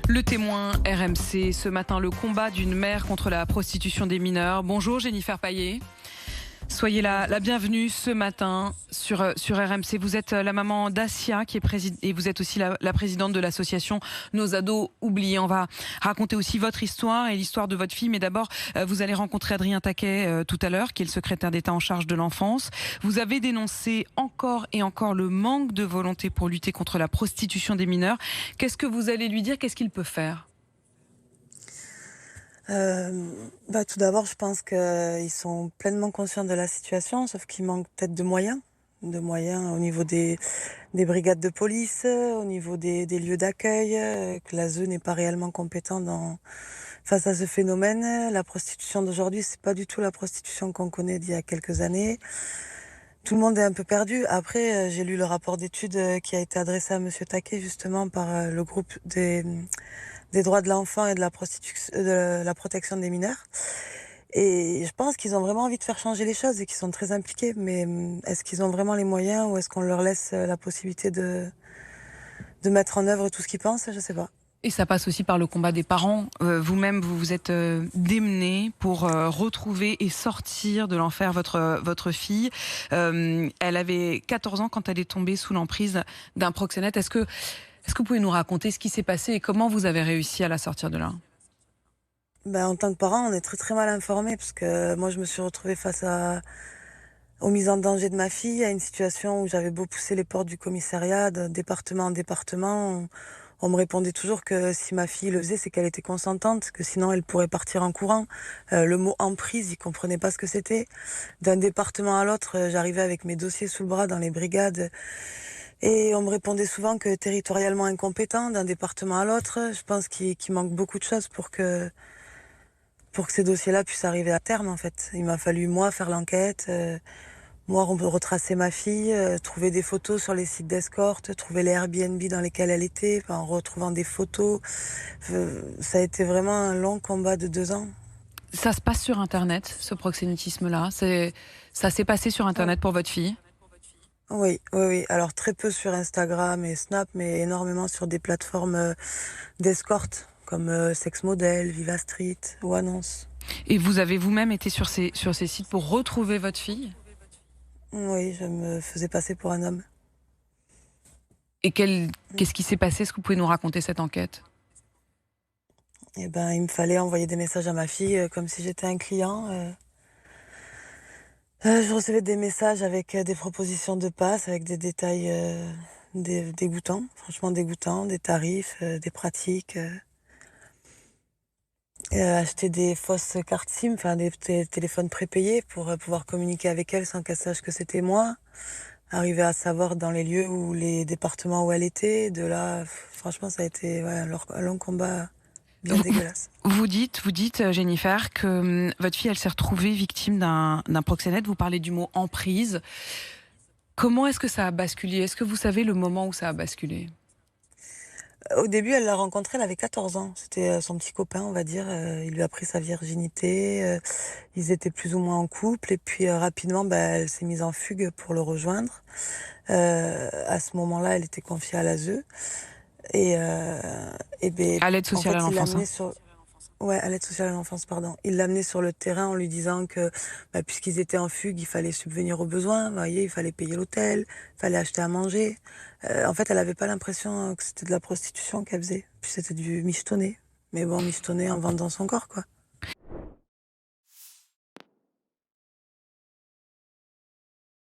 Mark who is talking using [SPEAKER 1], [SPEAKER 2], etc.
[SPEAKER 1] Le témoin RMC, ce matin, le combat d'une mère contre la prostitution des mineurs. Bonjour Jennifer Payet. Soyez la bienvenue ce matin sur RMC. Vous êtes la maman d'Assia qui est et vous êtes aussi la présidente de l'association Nos Ados Oubliés. On va raconter aussi votre histoire et l'histoire de votre fille. Mais d'abord, vous allez rencontrer Adrien Taquet tout à l'heure, qui est le secrétaire d'État en charge de l'enfance. Vous avez dénoncé encore et encore le manque de volonté pour lutter contre la prostitution des mineurs. Qu'est-ce que vous allez lui dire? Qu'est-ce qu'il peut faire?
[SPEAKER 2] Tout d'abord, je pense qu'ils sont pleinement conscients de la situation, sauf qu'il manque peut-être de moyens au niveau des brigades de police, au niveau des lieux d'accueil, que l'ASE n'est pas réellement compétent face à ce phénomène. La prostitution d'aujourd'hui, c'est pas du tout la prostitution qu'on connaît d'il y a quelques années. Tout le monde est un peu perdu. Après, j'ai lu le rapport d'études qui a été adressé à Monsieur Taquet, justement, par le groupe des droits de l'enfant et de la protection des mineurs. Et je pense qu'ils ont vraiment envie de faire changer les choses et qu'ils sont très impliqués. Mais est-ce qu'ils ont vraiment les moyens ou est-ce qu'on leur laisse la possibilité de mettre en œuvre tout ce qu'ils pensent? Je sais pas.
[SPEAKER 1] Et ça passe aussi par le combat des parents. Vous-même, vous vous êtes démenés pour retrouver et sortir de l'enfer votre fille. Elle avait 14 ans quand elle est tombée sous l'emprise d'un proxénète. Est-ce que vous pouvez nous raconter ce qui s'est passé et comment vous avez réussi à la sortir de là?
[SPEAKER 2] En tant que parent, on est très très mal informés parce que moi je me suis retrouvée face aux mises en danger de ma fille, à une situation où j'avais beau pousser les portes du commissariat, de département en département. On me répondait toujours que si ma fille le faisait, c'est qu'elle était consentante, que sinon elle pourrait partir en courant. Le mot emprise, ils comprenaient pas ce que c'était. D'un département à l'autre, j'arrivais avec mes dossiers sous le bras dans les brigades. Et on me répondait souvent que territorialement incompétent d'un département à l'autre. Je pense qu'il manque beaucoup de choses pour que ces dossiers-là puissent arriver à terme, en fait. Il m'a fallu, moi, faire l'enquête, moi, retracer ma fille, trouver des photos sur les sites d'escorte, trouver les Airbnb dans lesquels elle était, en retrouvant des photos. Ça a été vraiment un long combat de 2 ans.
[SPEAKER 1] Ça se passe sur Internet, ce proxénétisme-là. Ça s'est passé sur Internet pour votre fille?
[SPEAKER 2] Oui, oui, oui. Alors, très peu sur Instagram et Snap, mais énormément sur des plateformes d'escorte, comme Sex Model, Viva Street ou Annonce.
[SPEAKER 1] Et vous avez vous-même été sur ces sites pour retrouver votre fille?
[SPEAKER 2] Oui, je me faisais passer pour un homme.
[SPEAKER 1] Et qu'est-ce qui s'est passé? Est-ce que vous pouvez nous raconter cette enquête?
[SPEAKER 2] Il me fallait envoyer des messages à ma fille comme si j'étais un client. Je recevais des messages avec des propositions de passe, avec des détails dégoûtants, franchement dégoûtants, des tarifs, des pratiques. Acheter des fausses cartes SIM, enfin des téléphones prépayés pour pouvoir communiquer avec elle sans qu'elle sache que c'était moi. Arriver à savoir dans les lieux ou les départements où elle était. De là, franchement, ça a été un long combat bien dégueulasse.
[SPEAKER 1] Vous dites, Jennifer, que votre fille, elle s'est retrouvée victime d'un proxénète. Vous parlez du mot emprise. Comment est-ce que ça a basculé? Est-ce que vous savez le moment où ça a basculé?
[SPEAKER 2] Au début, elle l'a rencontré, elle avait 14 ans. C'était son petit copain, on va dire. Il lui a pris sa virginité. Ils étaient plus ou moins en couple. Et puis rapidement, elle s'est mise en fugue pour le rejoindre. À ce moment-là, elle était confiée à l'ASE.
[SPEAKER 1] À l'aide sociale à
[SPEAKER 2] il l'a
[SPEAKER 1] l'enfance.
[SPEAKER 2] amenée à l'aide sociale à l'enfance, pardon. Il l'a amenée sur le terrain en lui disant que, puisqu'ils étaient en fugue, il fallait subvenir aux besoins. Vous voyez, il fallait payer l'hôtel, il fallait acheter à manger. En fait, elle avait pas l'impression que c'était de la prostitution qu'elle faisait. Puis c'était du michetonné. Mais bon, michetonné en vendant son corps, quoi.